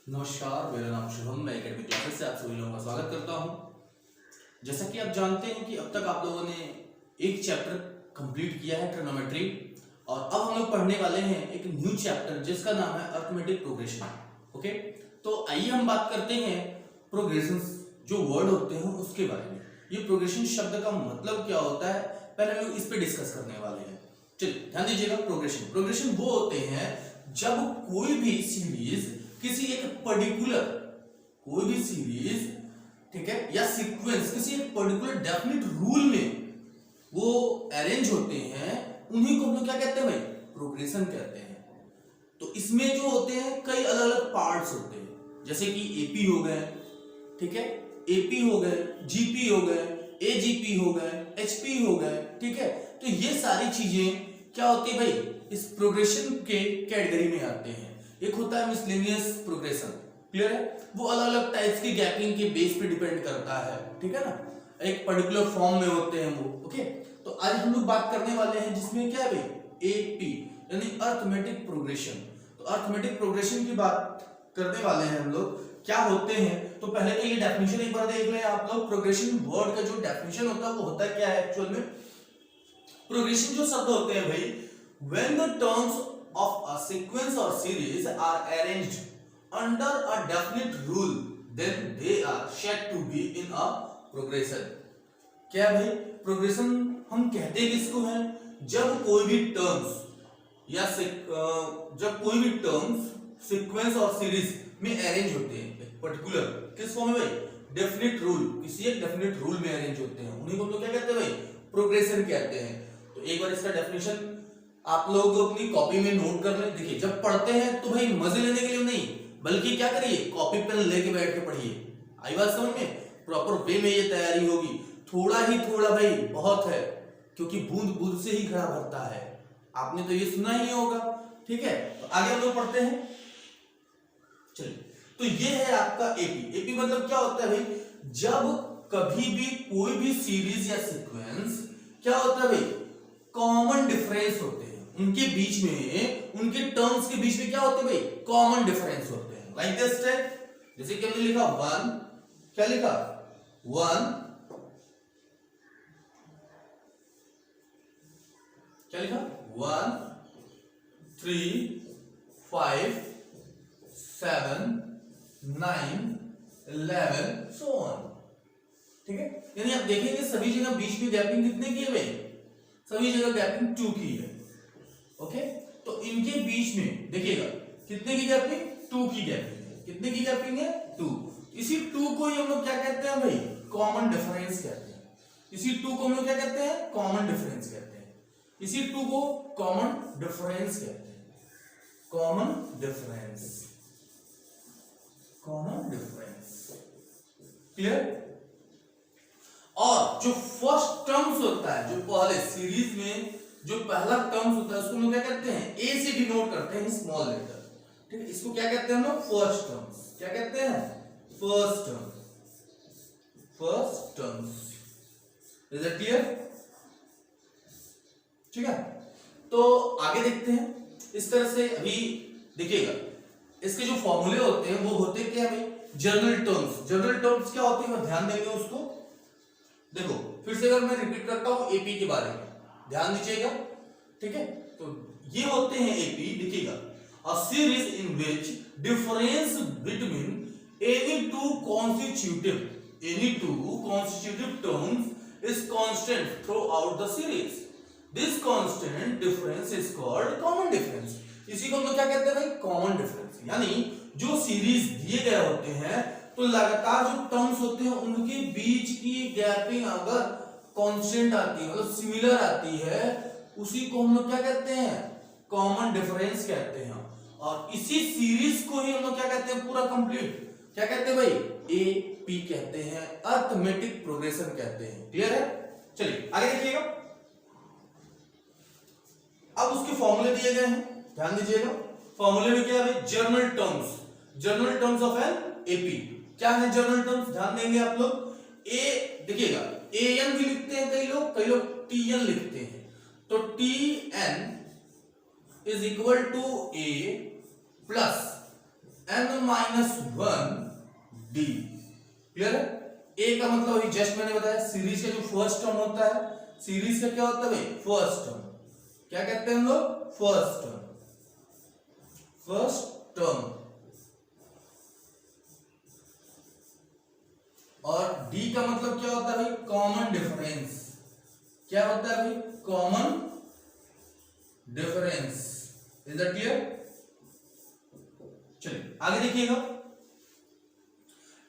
नमस्कार, मेरा नाम शुभम, मैं एकेडमी क्लासेस से आप सभी लोगों का स्वागत करता हूं। जैसा कि आप जानते हैं कि अब तक आप लोगों ने एक चैप्टर कंप्लीट किया है ट्रिग्नोमेट्री, और अब हम लोग पढ़ने वाले हैं एक न्यू चैप्टर जिसका नाम है अरिथमेटिक प्रोग्रेशन। ओके, तो आइए हम बात करते हैं प्रोग्रेशन जो वर्ड होते हैं उसके बारे में। ये प्रोग्रेशन शब्द का मतलब क्या होता है, पहले हम लोग इस पे डिस्कस करने वाले हैं। चलिए ध्यान दीजिएगा। प्रोग्रेशन वो होते हैं जब कोई भी सीरीज किसी एक पर्टिकुलर कोई भी सीरीज, ठीक है, या सीक्वेंस किसी एक पर्टिकुलर डेफिनेट रूल में वो अरेंज होते हैं, उन्हीं को हम लोग क्या कहते हैं भाई, प्रोग्रेशन कहते हैं। तो इसमें जो होते हैं कई अलग अलग पार्ट्स होते हैं, जैसे कि एपी हो गए, ठीक है, एपी हो गए, जीपी हो गए, एजीपी हो गए, एचपी हो गए, ठीक है। तो ये सारी चीजें क्या होती है भाई, इस प्रोग्रेशन के कैटेगरी में आते हैं। एक होता है मिसलेनियस प्रोग्रेशन, क्लियर है, वो अलग अलग टाइप्स की गैपिंग के बेस पे डिपेंड करता है, ठीक है ना, एक पर्टिकुलर फॉर्म में होते हैं वो। ओके, तो आज हम लोग बात करने वाले हैं जिसमें क्या है भाई, एपी यानी अरिथमेटिक प्रोग्रेशन। तो अरिथमेटिक प्रोग्रेशन की बात करने वाले हैं हम लोग, क्या होते हैं। तो पहले तो ये डेफिनेशन एक बार देख लें आप लोग। प्रोग्रेशन वर्ड का जो डेफिनेशन होता है वो होता क्या है एक्चुअल में। प्रोग्रेशन जो शब्द होते हैं भाई, when the terms of a sequence or series are arranged under a definite rule, then they are said to be in a progression। क्या भाई, प्रोग्रेशन हम कहते किसको हैं, जब कोई भी टर्म्स या जब कोई भी टर्म्स सीक्वेंस और सीरीज में अरेंज होते हैं एक पर्टिकुलर किस फॉर्म में भाई, डेफिनेट रूल, किसी एक डेफिनेट रूल में अरेंज होते हैं, उन्हीं को हम लोग क्या कहते हैं भाई, प्रोग्रेशन कहते हैं। तो एक बार इसका डेफिनेशन आप लोग अपनी कॉपी में नोट कर लें। देखिए, जब पढ़ते हैं तो भाई मजे लेने के लिए नहीं, बल्कि क्या करिए, कॉपी पेन लेके बैठ के पढ़िए। आई बात समझ में, प्रॉपर वे में ये तैयारी होगी। थोड़ा ही थोड़ा भाई बहुत है, क्योंकि बूंद बूंद से ही घड़ा भरता है, आपने तो ये सुना ही होगा, ठीक है। तो आगे हम लोग पढ़ते हैं। चलिए, तो ये है आपका एपी। एपी मतलब क्या होता है भाई, जब कभी भी कोई भी सीरीज या सीक्वेंस क्या होता है भाई, कॉमन डिफरेंस होते हैं उनके बीच में, उनके टर्म्स के बीच में क्या होते हैं भाई, कॉमन डिफरेंस होते हैं। लाइक दिस टाइप, जैसे कि हमने लिखा वन, क्या लिखा, वन, क्या लिखा, 1 3 5 7 9 11 सो ऑन, ठीक है। यानी आप देखेंगे सभी जगह बीच में गैपिंग कितने की है भाई, सभी जगह गैपिंग 2 की है। ओके, तो इनके बीच में देखिएगा कितने की गैपिंग, 2 की गैपिंग है। कितने की गैपिंग है, 2। इसी 2 को ही हम लोग क्या कहते हैं भाई, कॉमन डिफरेंस कहते हैं। इसी 2 को हम लोग क्या कहते हैं, कॉमन डिफरेंस कहते हैं। इसी 2 को कॉमन डिफरेंस कहते हैं, common difference, common difference, clear. और जो फर्स्ट टर्म्स होता है, जो पहले सीरीज में जो पहला टर्म्स होता है, उसको हम लोग क्या कहते हैं, ए से डिनोट करते हैं, स्मॉल लेटर, ठीक है। इसको क्या कहते हैं हम लोग, फर्स्ट टर्म्स। क्या कहते हैं, first terms, first terms. Is it clear, ठीक है। तो आगे देखते हैं। इस तरह से अभी देखिएगा, इसके जो फॉर्मूले होते हैं वो होते क्या भाई, जनरल टर्म्स। जनरल टर्म्स क्या होती है, ध्यान देंगे उसको। देखो फिर से अगर मैं रिपीट करता हूं एपी के बारे में, ध्यान दीजिएगा, ठीक है। तो ये होते हैं एपी, देखिएगा, a series in which difference between any two constitutive terms is constant through out the series. This constant difference is called common difference. इसी को हम लोग क्या कहते हैं भाई, कॉमन डिफरेंस। यानी जो सीरीज दिए गए होते हैं तो लगातार जो टर्म्स होते हैं उनके बीच की गैपिंग अगर कांस्टेंट आती है, मतलब सिमिलर आती है, उसी को हम लोग क्या कहते हैं, कॉमन डिफरेंस कहते हैं। और इसी सीरीज को ही हम लोग क्या कहते हैं, पूरा कंप्लीट क्या कहते हैं भाई, एपी कहते हैं, अरिथमेटिक प्रोग्रेशन कहते हैं। क्लियर है, चलिए आगे देखिएगा। अब उसके फॉर्मूले दिए गए हैं, ध्यान दीजिएगा। फॉर्मूले में क्या है भाई, journal terms, journal terms of an AP. क्या है जर्नल टर्म्स, ध्यान देंगे आप लोग। ए देखिएगा, एन भी लिखते हैं कई लोग टीएन लिखते हैं। तो T n is equal to a plus n-1 d। Clear है? ए का मतलब वही जस्ट मैंने बताया, सीरीज का जो फर्स्ट टर्म होता है, सीरीज का क्या होता है भाई? First term. क्या कहते हैं हम लोग? First term. First term. और डी का मतलब क्या होता है भाई? Common difference. क्या होता है भाई? Common difference. Is that clear? चलिए आगे देखिएगा।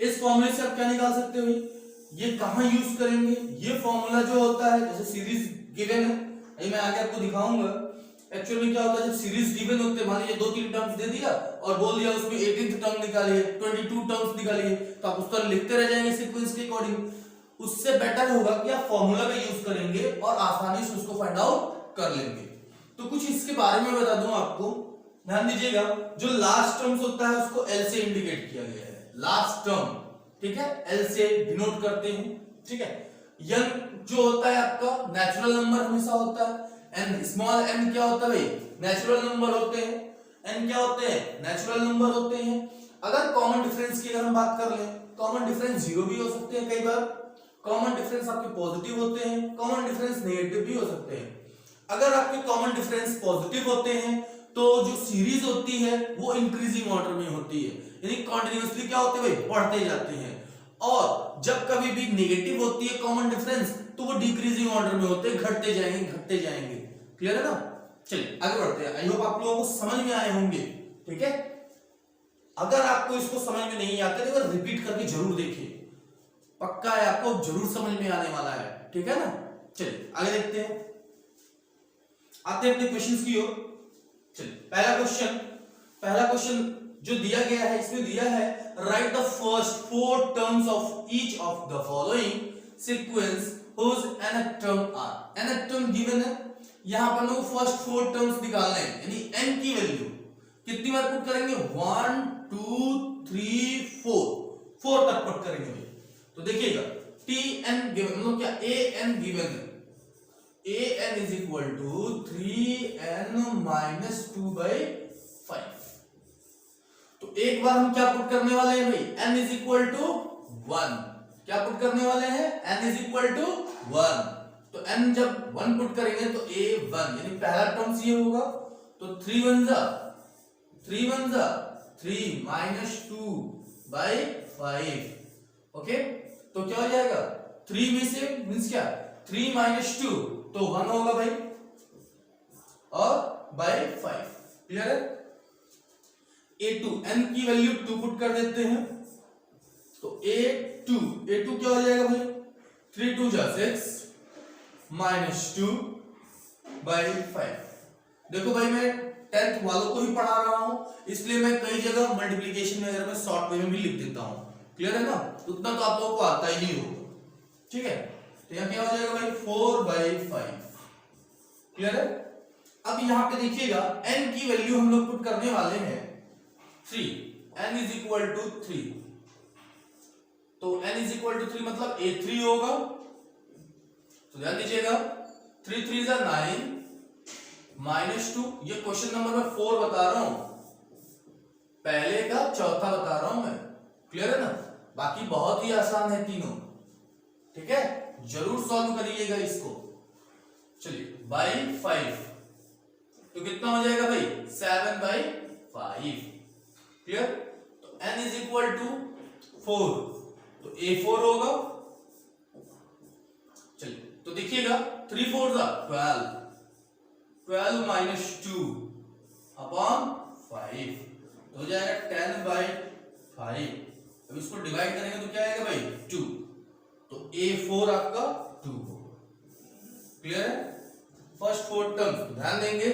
इस फॉर्मूले से आप क्या निकाल सकते हो भाई? ये कहां यूज करेंगे? ये फॉर्मूला जो होता है, जैसे सीरीज गिवन है, ये मैं आगे आपको दिखाऊंगा। एक्चुअली में क्या होता है, जब सीरीज गिवन होते हैं, मान लीजिए 2-3 टर्म्स दे दिया और बोल दिया उसमें 18th टर्म निकालिए, 22 टर्म्स निकालिए, तो आप उस तरह लिखते रह जाएंगे सीक्वेंस के अकॉर्डिंग। उससे बेटर होगा कि आप फॉर्मूला का यूज करेंगे और आसानी से उसको फाइंड आउट कर लेंगे। तो कुछ इसके बारे में बता दूं आपको, ध्यान दीजिएगा। जो लास्ट टर्म्स होता है उसको एल से इंडिकेट किया गया है, लास्ट टर्म, ठीक है, एल से डिनोट करते हैं, ठीक है। यन जो होता है आपका नेचुरल नंबर हमेशा होता है, एन स्मॉल एन क्या होता है भाई? नेचुरल नंबर होते हैं। एन क्या होते हैं? नेचुरल नंबर होते हैं। अगर कॉमन डिफरेंस की अगर हम बात कर लें, कॉमन डिफरेंस जीरो भी हो सकते हैं, कई बार कॉमन डिफरेंस आपके पॉजिटिव होते हैं, कॉमन डिफरेंस नेगेटिव भी हो सकते हैं। अगर आपके कॉमन डिफरेंस पॉजिटिव होते हैं तो जो सीरीज होती है वो इंक्रीजिंग ऑर्डर में होती है, यानी कंटीन्यूअसली क्या होते हैं भाई? बढ़ते जाते हैं। और जब कभी भी नेगेटिव होती है कॉमन डिफरेंस तो वो डिक्रीजिंग ऑर्डर में होते हैं, घटते जाएंगे घटते जाएंगे। क्लियर है ना? चलिए आगे बढ़ते हैं। आई होप आप लोगों को समझ में आए होंगे, ठीक है। अगर आपको इसको समझ में नहीं आता तो रिपीट करके जरूर देखिए, पक्का है आपको जरूर समझ में आने वाला है, ठीक है ना। चलिए आगे देखते हैं, आते हैं अपने क्वेश्चंस की ओर। चलिए पहला क्वेश्चन जो दिया गया है, इसमें दिया है right the first 4 terms of each of the following sequence whose nth term are। nth term given है, यहां पर लोग फर्स्ट 4 टर्म्स निकालने हैं, यानी n की वैल्यू कितनी बार पुट करेंगे? 1 2 3 4 तक पुट करेंगे भाई। तो देखिएगा tn गिवन, मतलब क्या an गिवन है, an is equal to 3n minus 2/5। तो एक बार हम क्या पुट करने वाले हैं भाई? n is equal to 1। क्या पुट करने वाले हैं? n is equal to 1। तो n जब 1 पुट करेंगे तो a1, यानी पहला टर्म ये होगा। तो 3 1 जा 3 minus 2/5। ओके, तो क्या हो जाएगा? 3 में से मींस क्या? 3 minus 2 तो 1 होगा भाई, और by 5। क्लियर है? a2 n की वैल्यू 2 पुट कर देते हैं, तो a2 क्या हो जाएगा भाई? 3 2 जा 6 minus 2/5। देखो भाई मैं 10th वालों को ही पढ़ा रहा हूं, इसलिए मैं कई जगह मल्टीप्लिकेशन में अगर मैं शॉर्ट वे में भी लिख देता हूं। क्लियर है ना? उतना तो आप लोगों को आता ही नहीं होगा, ठीक है। तो यहां क्या हो जाएगा भाई? 4/5। क्लियर है? अब यहां पे देखिएगा n की वैल्यू हम लोग पुट करने वाले हैं 3। n is equal to 3, तो n is equal to 3 मतलब a3 होगा। तो ध्यान दीजिएगा 3 3 is 9 minus 2, ये क्वेश्चन नंबर में 4 बता रहा हूं, पहले का चौथा बता रहा हूं मैं। क्लियर है ना? बाकी बहुत ही आसान है तीनों, ठीक है, जरूर सॉल्व करिएगा इसको। चलिए बाई 5 तो कितना हो जाएगा भाई? 7/5। क्लियर? तो n is equal to 4, तो a4 होगा। चलिए तो देखिएगा 3 4 12 minus 2 upon 5 तो हो जाएगा 10/5। अब इसको डिवाइड करेंगे तो क्या आएगा भाई? 2, तो a4 आपका 2 होगा। क्लियर है? फर्स्ट 4 टर्म्स ध्यान देंगे,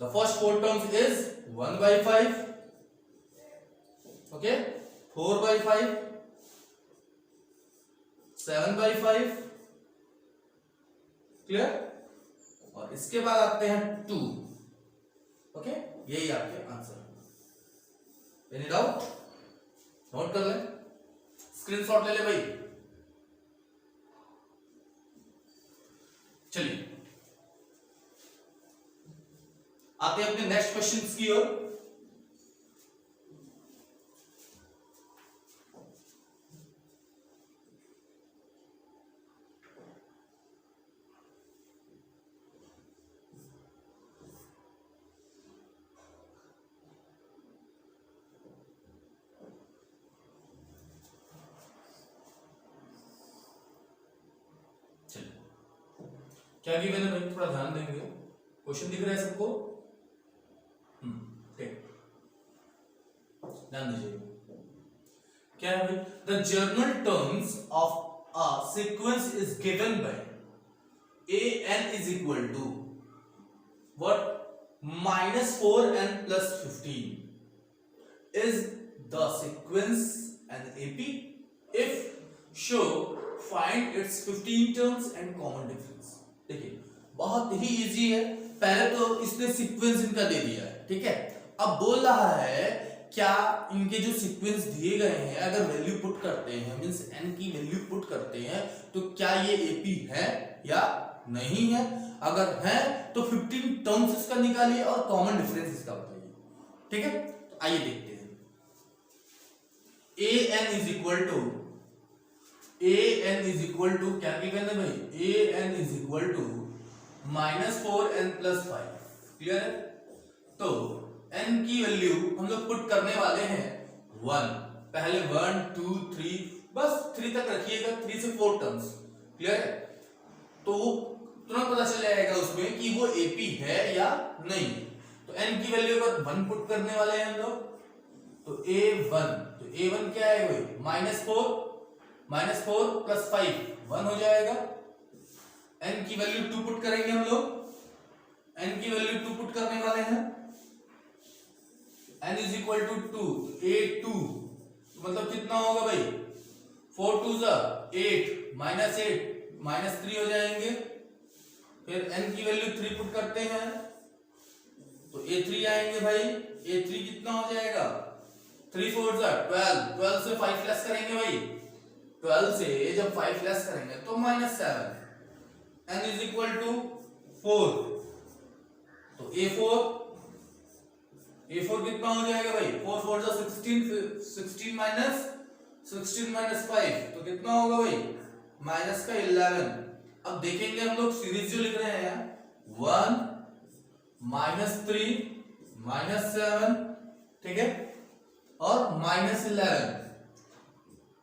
the first 4 terms is 1/5, okay, 4/5, 7/5। Clear? और इसके बाद आते हैं 2। ओके, यही आपके आंसर। Any doubt? नोट कर ले, स्क्रीनशॉट ले ले भाई। चलिए आते हैं अपने नेक्स्ट क्वेश्चन की ओर। क्या गिवन है भाई, थोड़ा ध्यान देंगे, क्वेश्चन दिख रहा है सबको? ठीक, ध्यान दीजिए। क्या है भाई, the journal terms of a sequence is given by an is equal to what, -4n plus 15 is the sequence an AP. If show find its 15 terms and common difference. देखिए बहुत ही इजी है, पहले तो इसने सीक्वेंस इनका दे दिया है, ठीक है। अब बोल रहा है क्या इनके जो सीक्वेंस दिए गए हैं अगर वैल्यू पुट करते हैं, मींस n की वैल्यू पुट करते हैं, तो क्या ये AP है या नहीं है। अगर है तो 15 टर्म्स इसका निकालिए और कॉमन डिफरेंस इसका बताइए, ठीक है। तो आइए देखते हैं। an इज इक्वल टू क्या गिवन है भाई, an is equal to -4n + 5, clear है। तो n की वैल्यू हम लोग पुट करने वाले हैं 1, पहले 1 2 3, बस 3 तक रखिएगा, 3 से 4 टर्म्स, क्लियर है। तो तुरंत पता चल जाएगा उसमें कि वो AP है या नहीं। तो n की वैल्यू पर 1 पुट करने वाले हैं हम लोग, तो A1, तो A1 क्या है भाई, -4 + 5 1 हो जाएगा। n की वैल्यू 2 पुट करेंगे हम लोग, n की वैल्यू 2 पुट करने वाले हैं, n = 2, A2 मतलब कितना होगा भाई, 4 2 8 -8 -3 हो जाएंगे। फिर n की वैल्यू 3 पुट करते हैं तो A3 आएंगे भाई, A3 कितना हो जाएगा, 3 4 12, 12 से 5 लेस करेंगे भाई, 12 से जब 5 लेस करेंगे तो -7, n = 4, तो A4 कितना हो जाएगा भाई, 4 4 16 16 5 तो कितना होगा भाई, -11। अब देखेंगे हम लोग सीरीज जो लिख रहे हैं 1 -3 -7, ठीक है, और -11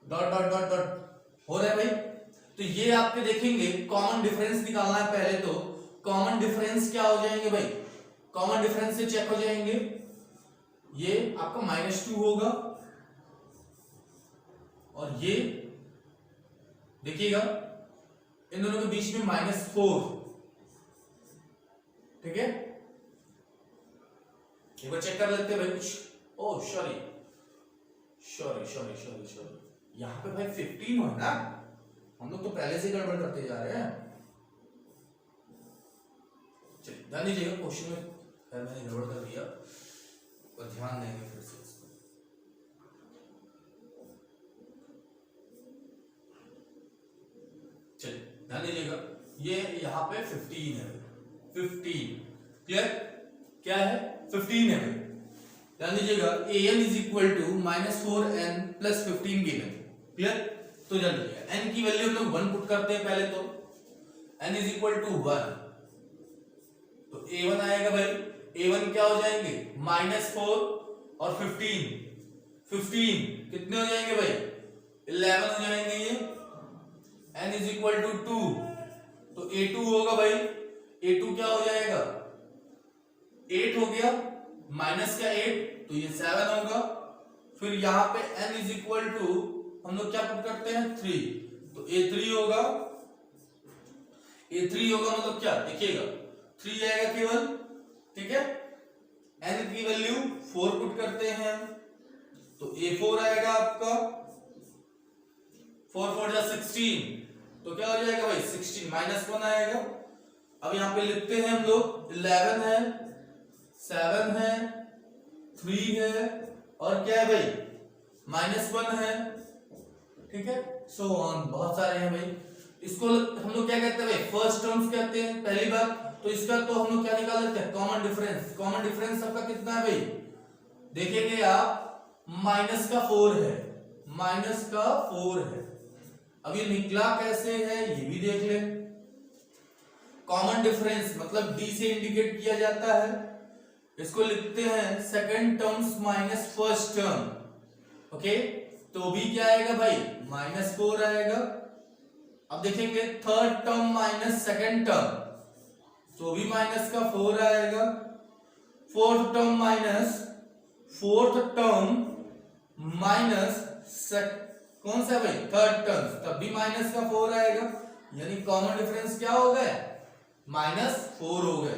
डॉट डॉट डॉट डॉट हो रहा है भाई। तो ये आपके देखेंगे कॉमन डिफरेंस निकालना है पहले, तो कॉमन डिफरेंस क्या हो जाएंगे भाई, कॉमन डिफरेंस से चेक हो जाएंगे, ये आपका -2 होगा और ये देखिएगा इन दोनों के बीच में -4, ठीक है। एक बार चेक कर लेते हैं भाई कुछ, ओह सॉरी, यहां पे भाई 15 हो ना, हम लोग तो पहले से गड़बड़ करते जा रहे हैं। चलिए ध्यान दीजिएगा, क्वेश्चन में खैर मैंने गड़बड़ कर दिया और ध्यान देंगे फिर से इसको। चलिए ध्यान दीजिएगा, ये यहाँ पे 15 है, 15 क्लियर, क्या है 15 है। ध्यान दीजिएगा an is equal to -4n + 15 given, clear. तो ध्यान दीजिएगा n की वैल्यू हम लोग 1 पुट करते हैं पहले, तो n इज इक्वल टू 1, तो a1 आएगा भाई, a1 क्या हो जाएंगे, -4 और 15 कितने हो जाएंगे भाई, 11 हो जाएंगे ये। n इज इक्वल टू 2, तो A2 होगा भाई, A2 क्या हो जाएगा, 8 हो गया, माइनस का 8 तो ये 7 होगा। फिर यहाँ पे n इज इक्वल टू हम लोग क्या पुट करते हैं 3, तो A3 होगा, मतलब क्या देखिएगा 3 आएगा केवल, ठीक है। n की वैल्यू 4 पुट करते हैं तो A4 आएगा आपका, 4 4 16 तो क्या हो जाएगा भाई 16, -1 आएगा। अब यहाँ पे लिखते हैं हम लोग 11 है, 7 है, 3 है और क्या है भाई -1 है, ठीक है। सो ऑन बहुत सारे हैं भाई। इसको हम लोग क्या कहते हैं भाई, फर्स्ट टर्म्स कहते हैं पहली बात। तो इसका तो हम लोग क्या निकाल लेते हैं, कॉमन डिफरेंस। कॉमन डिफरेंस सबका कितना है भाई, देखेंगे आप -4 है, -4 है। अब ये निकला कैसे है ये भी देख ले। कॉमन डिफरेंस मतलब डी से इंडिकेट किया जाता है, इसको लिखते हैं second terms minus first term, okay. तो भी क्या आएगा भाई -4 आएगा। अब देखेंगे third term minus second term, तो भी माइनस का 4 आएगा। फोर्थ टर्म माइनस कौन सा भाई, थर्ड टर्म, तब भी माइनस का 4 आएगा। यानी कॉमन डिफरेंस क्या हो गए, -4 हो गए।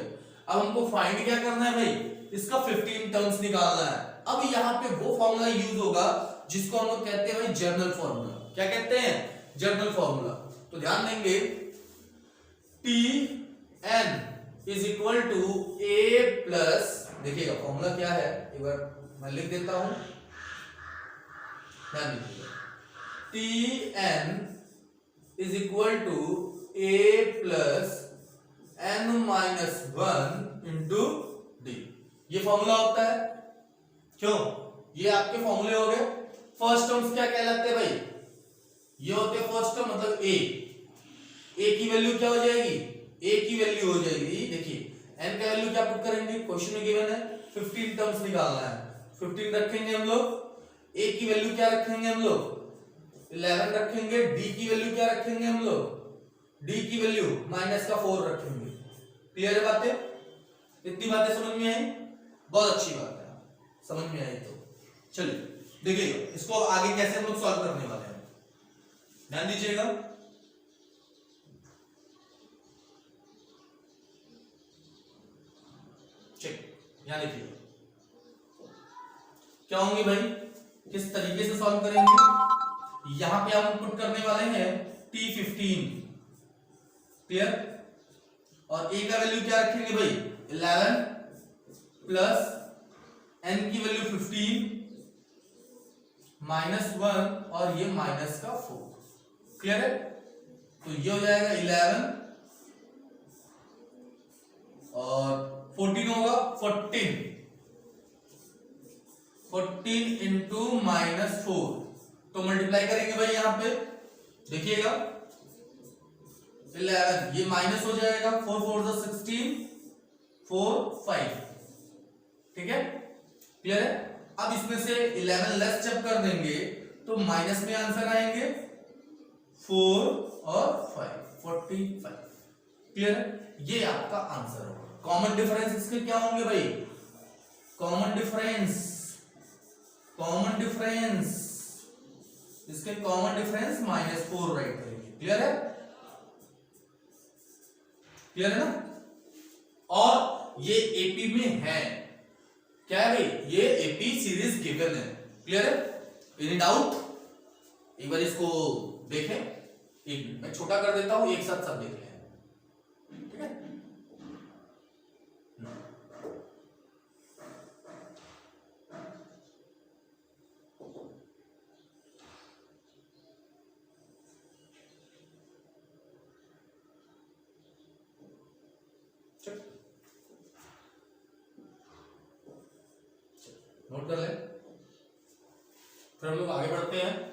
अब हमको फाइंड क्या करना है भाई, इसका 15 टर्म्स निकालना है। अब यहाँ पे वो फॉर्मूला यूज होगा जिसको हम लोग कहते हैं भाई जर्नल फॉर्मूला। क्या कहते हैं, जर्नल फॉर्मूला। तो ध्यान देंगे Tn is equal to a plus, देखिएगा फॉर्मूला क्या है, एक बार मैं लिख देता हूं, ध्यान दीजिएगा। Tn is equal to a plus n minus 1 into d. ये फॉर्मूला होता है। क्यों, ये आपके फॉर्मूले हो गए। फर्स्ट टर्म्स क्या कहलाते हैं भाई, ये होते हैं फर्स्ट टर्म, मतलब a की वैल्यू क्या हो जाएगी, a की वैल्यू हो जाएगी, देखिए n का वैल्यू क्या पुट करेंगे, क्वेश्चन में गिवन है 15 टर्म्स निकालना है, 15 रखेंगे हम लोग। a की वैल्यू क्या रखेंगे हम लोग, 11 रखेंगे। d की वैल्यू क्या रखेंगे हम लोग, d की वैल्यू -4 रखेंगे। क्लियर है बातें, इतनी बातें समझ में आई, बहुत अच्छी बात है, समझ में आई तो चलिए देखिएगा इसको आगे कैसे हम लोग सॉल्व करने वाले हैं, ध्यान दीजिएगा। चलिए यहां देखिए क्या होंगे भाई, किस तरीके से सॉल्व करेंगे। यहां पे हम पुट करने वाले हैं T15, क्लियर। और a का वैल्यू क्या रखेंगे भाई, 11 प्लस n की वैल्यू 15 -1 और ये -4। क्लियर है, तो ये हो जाएगा 11 और 14 होगा 14 इंटू -4। तो मल्टीप्लाई करेंगे भाई यहां पे, देखिएगा 11 ये माइनस हो जाएगा, 4 4 16 4 5, ठीक है, क्लियर है। अब इसमें से 11 लेस जब कर देंगे तो माइनस में आंसर आएंगे 4 और 5, 45। क्लियर है, ये आपका आंसर होगा। कॉमन डिफरेंस इसके क्या होंगे भाई, कॉमन डिफरेंस इसके कॉमन डिफरेंस -4 राइट करेंगे। क्लियर है, क्लियर है ना। और ये एपी में है, क्या है भाई, ये एपी सीरीज गिवन है। क्लियर है, एनी डाउट, एक बार इसको देखें, एक मैं छोटा कर देता हूं, एक साथ सब देख लें, ठीक है। नोट कर ले, फिर हम लोग आगे बढ़ते हैं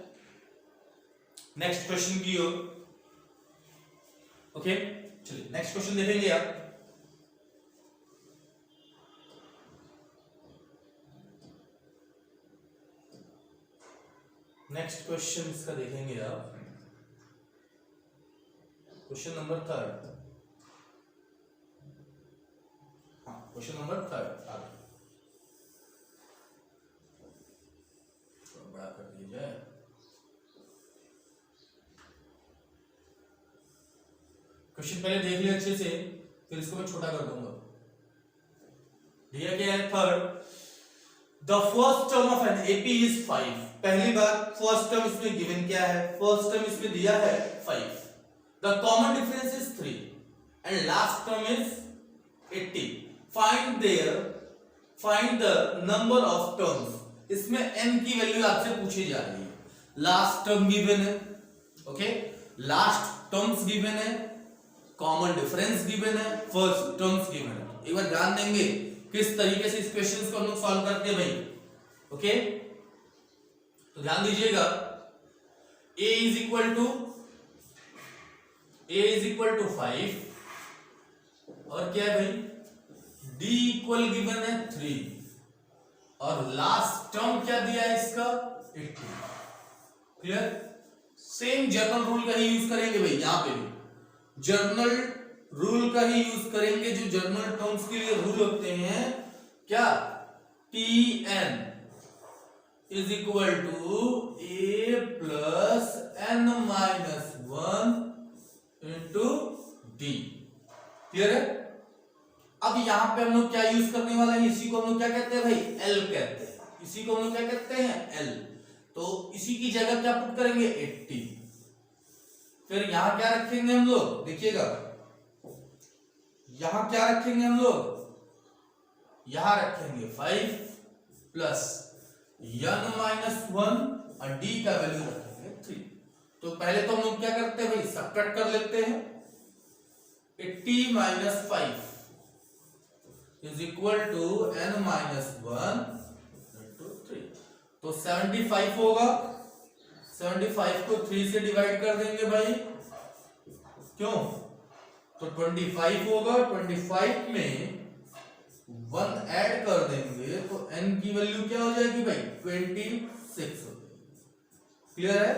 नेक्स्ट क्वेश्चन की ओर। ओके चलिए नेक्स्ट क्वेश्चन देखेंगे आप। नेक्स्ट क्वेश्चन इसका देखेंगे आप, क्वेश्चन नंबर 3। हाँ क्वेश्चन नंबर 3 आगे बड़ा कर दिया जाए। क्वेश्चन पहले देख लिया अच्छे से, फिर इसको मैं छोटा कर दूंगा। दिया क्या है, 3rd, the first term of an AP is 5। पहली बात, फर्स्ट टर्म इसमें गिवन क्या है, फर्स्ट टर्म इसमें दिया है 5। The common difference is 3 and last term is 80। Find the number of terms. इसमें n की वैल्यू आपसे पूछी जा रही है। लास्ट टर्म गिवन है, ओके, लास्ट टर्म्स गिवन है, कॉमन डिफरेंस गिवन है, फर्स्ट टर्म्स गिवन है। एक बार ध्यान देंगे किस तरीके से इस क्वेश्चंस को हम लोग सॉल्व करते हैं भाई, ओके। तो ध्यान दीजिएगा, a इज इक्वल टू 5 और क्या है भाई, d इक्वल गिवन है 3 और लास्ट टर्म क्या दिया है इसका 80। क्लियर, सेम जर्नल रूल का ही यूज करेंगे भाई, यहां पे भी जर्नल रूल का ही यूज करेंगे जो जर्नल टर्म्स के लिए रूल होते हैं। क्या? Tn is equal to a plus n minus 1 into d. Clear है? अब यहां पे हम लोग क्या यूज करने वाले हैं, इसी को हम लोग क्या कहते हैं भाई, L कहते हैं। इसी को हम लोग क्या कहते हैं, L। तो इसी की जगह क्या पुट करेंगे, 80। फिर यहां क्या रखेंगे हम लोग, देखिएगा यहां क्या रखेंगे हम लोग, यहां रखेंगे 5 प्लस n माइनस 1 और d का वैल्यू रखेंगे 3। तो पहले तो हम लोग क्या करते हैं भाई, सबट्रैक्ट कर लेते हैं। 80 minus 5 is equal to n minus 1 into 3। तो 75 होगा, 75 को 3 से डिवाइड कर देंगे भाई, क्यों? तो 25 होगा, 25 में 1 ऐड कर देंगे तो n की वैल्यू क्या हो जाएगी भाई, 26 हो जाएगी। क्लियर है?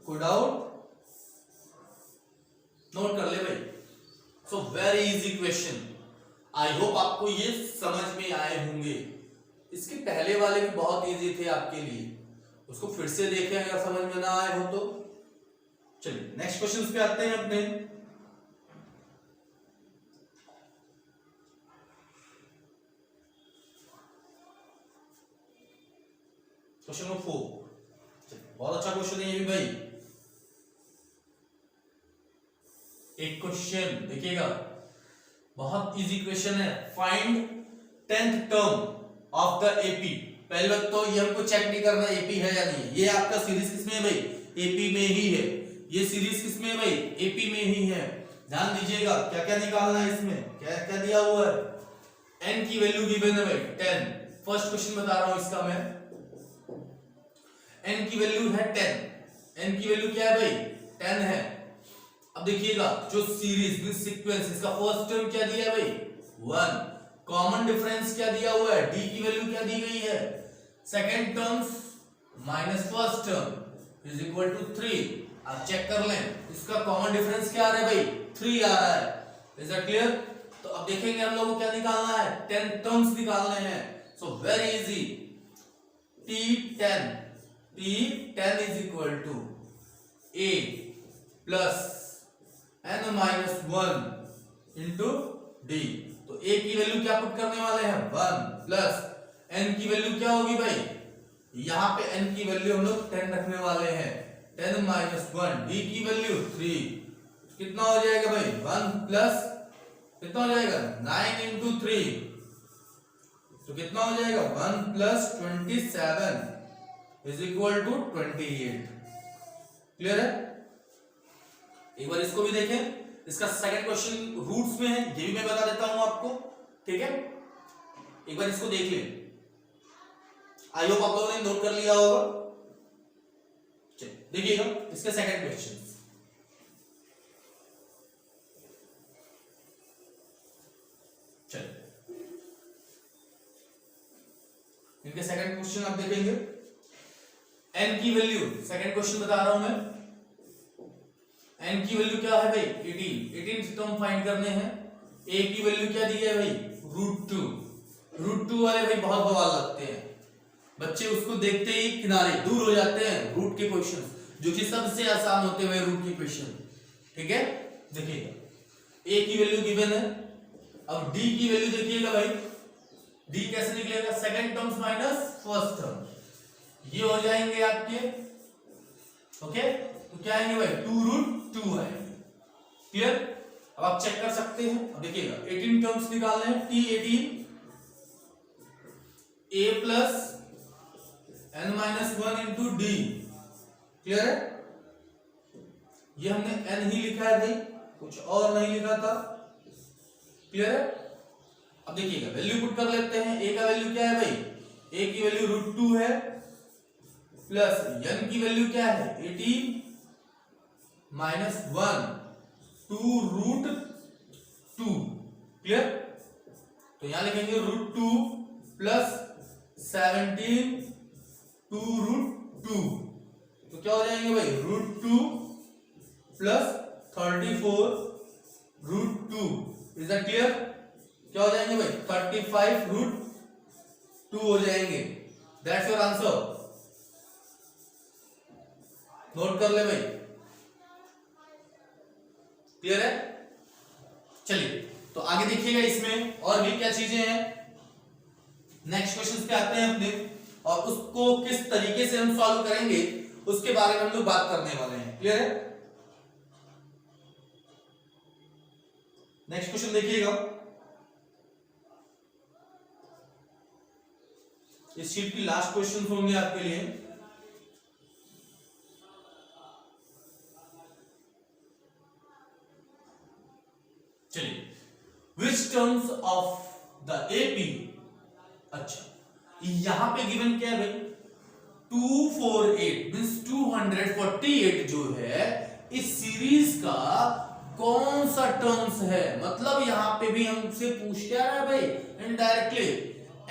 कोई डाउट? नोट कर ले भाई। So very easy question, I hope आपको ये समझ में आए होंगे। इसके पहले वाले भी बहुत इजी थे आपके लिए, उसको फिर से देखें अगर समझ में ना आए हो तो। चलिए नेक्स्ट क्वेश्चन पे आते हैं अपने। क्वेश्चन नंबर 4, बहुत अच्छा क्वेश्चन है ये भी भाई। एक क्वेश्चन देखिएगा, बहुत इजी क्वेश्चन है। Find 10th term of the AP. पहले बात तो ये हमको चेक नहीं करना एपी है या नहीं। ये आपका सीरीज किसमें है भाई, एपी में ही है। ये सीरीज किसमें है भाई, एपी में ही है। ध्यान दीजिएगा क्या क्या निकालना है इसमें, क्या क्या दिया हुआ है। n की वैल्यू गिवन है भाई 10। फर्स्ट क्वेश्चन बता रहा हूं इसका मैं। n की वैल्यू है 10। n की वैल्यू क्या है भाई, 10 है। अब देखिएगा जो सीरीज मींस सीक्वेंस, इसका फर्स्ट टर्म क्या दिया है भाई, 1। कॉमन डिफरेंस क्या दिया हुआ है, d की वैल्यू क्या दी गई है, second terms minus first term is equal to 3। आप चेक कर लें इसका कॉमन डिफरेंस क्या आ रहा है भाई, 3 आ रहा है। Is that clear? तो अब देखेंगे हम लोग को क्या निकालना है, 10 टर्म्स निकालने हैं। So very easy, t10 is equal to a plus n minus 1 into d। तो a की वैल्यू क्या पुट करने वाले हैं, 1 प्लस n की वैल्यू क्या होगी भाई, यहां पे n की वैल्यू हम लोग 10 रखने वाले हैं। 10 minus 1, d की वैल्यू 3। कितना हो जाएगा भाई, 1 प्लस कितना हो जाएगा, 9 into 3। तो कितना हो जाएगा, 1 plus 27 is equal to 28। Clear है? एक बार इसको भी देखें। इसका सेकंड क्वेश्चन रूट्स में है, ये भी मैं बता देता हूं आपको। ठीक है, एक बार इसको देख लें। आई होप आप लोगों ने नोट कर लिया होगा। चलिए देखिएगा इसका सेकंड क्वेश्चन। चलिए इनके सेकंड क्वेश्चन आप देखेंगे। n की वैल्यू, सेकंड क्वेश्चन बता रहा हूं मैं। n की वैल्यू क्या है भाई, 18 से टर्म फाइंड करने हैं। a की वैल्यू क्या दी है भाई, √2 वाले भाई बहुत बवाल लगते हैं, बच्चे उसको देखते ही किनारे दूर हो जाते हैं। रूट के क्वेश्चन जो कि सबसे आसान होते हैं रूट के क्वेश्चन। ठीक है, देखिएगा a की वैल्यू गिवन है। अब d की वैल्यू देखिएगा भाई, d कैसे निकलेगा, second terms minus first term, ये हो जाएंगे आपके। ओके, तो क्या आएंगे भाई, 2√2 आएंगे। क्लियर? अब आप चेक कर सकते हैं। अब देखिएगा 18 टर्म्स निकालने हैं, t18 a plus n minus 1 into d. Clear है? ये हमने n ही लिखा है भाई, कुछ और नहीं लिखा था। क्लियर है? अब देखिएगा वैल्यू पुट कर लेते हैं। a का वैल्यू क्या है भाई, a की वैल्यू √2 है, प्लस n की वैल्यू क्या है, 18 माइनस 1 2√2। क्लियर? तो यहां लिखेंगे √2 प्लस 17 2√2। तो क्या हो जाएंगे भाई, √2 प्लस 34 √2। Is that clear? क्या हो जाएंगे भाई? 35√2 हो जाएंगे। That's your answer. नोट कर ले भाई। क्लियर है? चलिए तो आगे देखिएगा इसमें और भी क्या चीजें हैं। नेक्स्ट क्वेश्चन पे आते हैं अपने, और उसको किस तरीके से हम सॉल्व करेंगे उसके बारे में हम लोग बात करने वाले हैं। क्लियर है? नेक्स्ट क्वेश्चन देखिएगा। इस शीट की लास्ट क्वेश्चन होंगे आपके लिए। चलिए, विच टर्म्स ऑफ द एपी। अच्छा, यहां पे गिवन क्या है भाई? 248 मींस 248 जो है इस सीरीज का कौन सा टर्म्स है? मतलब यहां पे भी हमसे पूछ क्या रहा है भाई? इनडायरेक्टली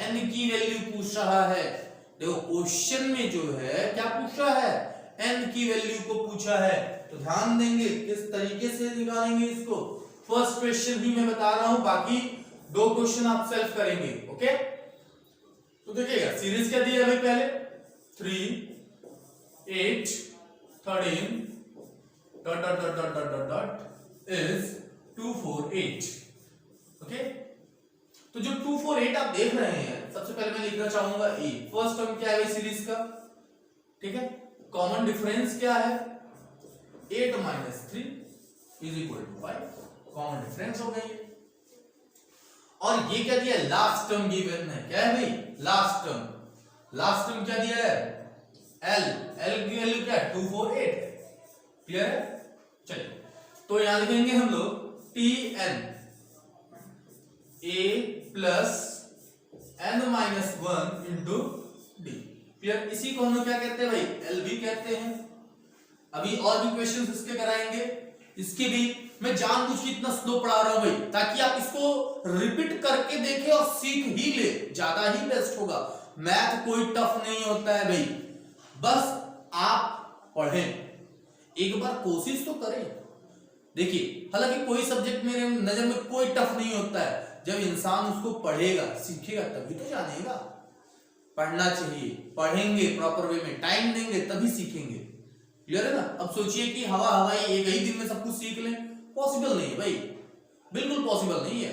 n की वैल्यू पूछ रहा है। देखो क्वेश्चन में जो है क्या पूछ रहा है? n की वैल्यू को पूछा है। तो ध्यान देंगे किस तरीके से निकालेंगे इसको। फर्स्ट क्वेश्चन ही मैं बता रहा हूं, बाकी दो क्वेश्चन आप सेल्फ करेंगे। ओके, तो देखिएगा सीरीज क्या दिया है भाई? पहले 3 8 13 dot dot dot dot dot dot dot is 248। Okay, तो जो 248 आप देख रहे हैं, सबसे पहले मैं लिखना चाहूंगा ए। फर्स्ट टर्म क्या है सीरीज का? ठीक है, कॉमन डिफरेंस क्या है? 8 - 3 = 5। कॉमन डिफरेंस हो गई। और ये क्या दिया है? लास्ट टर्म गिवन है। क्या है भाई? Last term. लास्ट टर्म क्या दिया है? एल। एल की वैल्यू क्या है? 248। क्लियर है? चलिए तो यहां लिखेंगे हम लोग Tn a plus n - 1 into d. Clear? इसी को हम लोग क्या कहते हैं भाई? एल भी कहते हैं। अभी और भी क्वेश्चंस इसके कराएंगे। इसके भी मैं जानबूझ के इतना स्लो पढ़ा रहा हूं भाई, ताकि आप इसको रिपीट करके देखें और सीख ही ले, ज्यादा ही बेस्ट होगा। मैथ कोई टफ नहीं होता है भाई, बस आप पढ़ें, एक बार कोशिश तो करें। देखिए, हालांकि कोई सब्जेक्ट मेरे नजर में कोई टफ नहीं होता है। जब इंसान उसको पढ़ेगा सीखेगा तभी तो जानेगा। पढ़ना चाहिए, पढ़ेंगे प्रॉपर वे में, टाइम देंगे तभी सीखेंगे। क्लियर है ना? अब सोचिए कि हवाई एक ही दिन में सब कुछ सीख लें, पॉसिबल नहीं है भाई, बिल्कुल पॉसिबल नहीं है।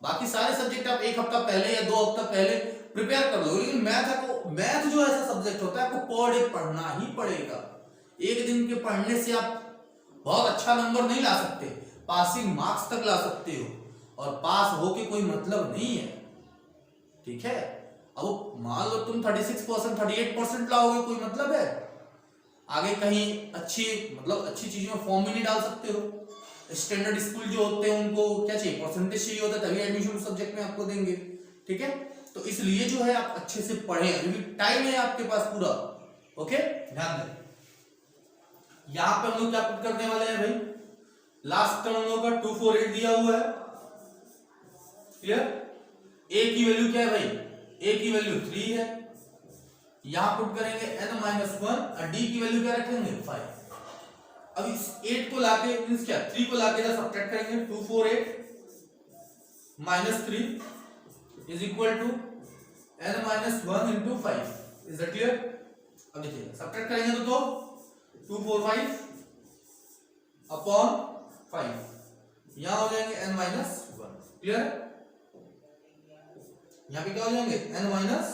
बाकी सारे सब्जेक्ट आप एक हफ्ता पहले या 2 हफ्ता पहले प्रिपेयर कर लो, लेकिन मैथ जो ऐसा सब्जेक्ट होता है आपको पर डे पढ़ना ही पड़ेगा। एक दिन के पढ़ने से आप बहुत अच्छा नंबर नहीं ला सकते, पासिंग मार्क्स तक ला सकते हो, और पास होके कोई मतलब नहीं है। ठीक है? अब मान लो तुम 36% 38% लाओगे, कोई मतलब है? आगे कहीं अच्छी चीजों में फॉर्म भी नहीं डाल सकते हो। स्टैंडर्ड स्कूल जो होते हैं उनको क्या चाहिए? परसेंटेज चाहिए होता है, तभी एडमिशन सब्जेक्ट में आपको देंगे। ठीक है? तो इसलिए जो है आप अच्छे से पढ़ें, अभी भी टाइम है आपके पास पूरा। ओके, ध्यान दें। यहां पे हम लोग क्या पुट करने वाले हैं भाई? लास्ट टर्म हम लोग का 248 दिया हुआ है। क्लियर? ए की वैल्यू क्या है भाई? ए की वैल्यू 3 है। यहां पुट करेंगे n - 1 और डी की वैल्यू क्या रखेंगे? 5। अब इस 8 को लाके मींस क्या 3 को लाके इधर सब्ट्रैक्ट करेंगे। 248 - 3 is equal to n - 1 into 5। Is that clear? अब देखिए सब्ट्रैक्ट करेंगे तो 245 अपॉन 5, यहां हो जाएंगे n - 1। क्लियर है? यहां पे क्या हो जाएंगे? n - 1।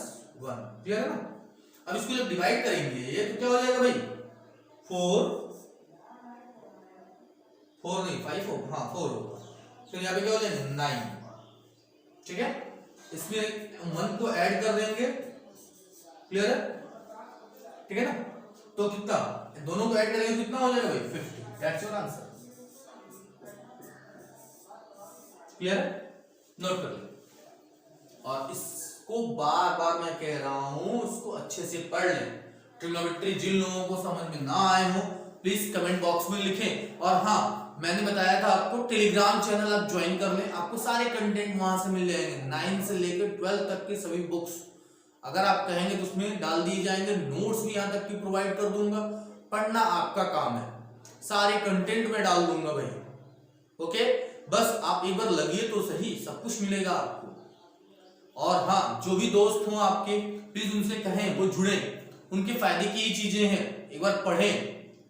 क्लियर है ना? अब इसको जब डिवाइड करेंगे तो क्या हो जाएगा भाई? 4 नहीं 5 हो, हाँ 4 होगा। तो यहाँ पे क्या हो जाएंगे? 9। ठीक है? इसमें 1 को ऐड कर देंगे। क्लियर है? ठीक है ना? तो कितना? दोनों को ऐड करेंगे तो कितना हो जाएगा भाई? 50। That's your answer. क्लियर है? नोट कर लो। और इसको बार बार मैं कह रहा हूं, इसको अच्छे से पढ़ लें। ट्रिग्नोमेट्री जिन लोगों को समझ में ना आए हो प्लीज कमेंट बॉक्स में लिखें। और हाँ, मैंने बताया था आपको टेलीग्राम चैनल आप ज्वाइन कर लें, आपको सारे कंटेंट वहां से मिल जाएंगे। 9 से लेकर 12 तक के सभी बुक्स अगर आप कहेंगे तो उसमें डाल दिए जाएंगे। नोट्स भी यहां तक की प्रोवाइड कर दूंगा। पढ़ना आपका काम है, सारे कंटेंट में डाल दूंगा भाई। ओके, बस आप एक बार लगिए तो सही, सब कुछ मिलेगा आपको। और हाँ, जो भी दोस्त हो आपके, प्लीज उनसे कहें वो जुड़े, उनके फायदे की ही चीजें हैं, एक बार पढ़ें,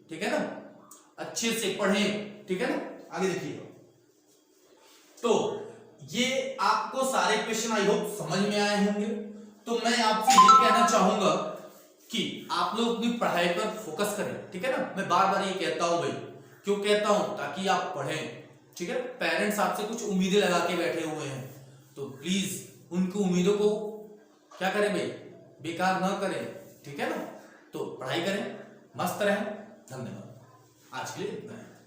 ठीक है ना, अच्छे से पढ़ें, ठीक है ना। आगे देखिए, तो ये आपको सारे क्वेश्चन आई होप समझ में आए होंगे। तो मैं आपसे ये कहना चाहूंगा कि आप लोग अपनी पढ़ाई पर फोकस करें, ठीक है ना। मैं बार बार ये कहता हूं भाई, क्यों कहता हूं, ताकि आप पढ़ें, ठीक है। पेरेंट्स आपसे कुछ उम्मीदें लगा के बैठे हुए हैं, तो प्लीज उनकी उम्मीदों को क्या करें भाई, बेकार ना करें, ठीक है ना। तो पढ़ाई करें, मस्त रहें। धन्यवाद, आज के लिए इतना है।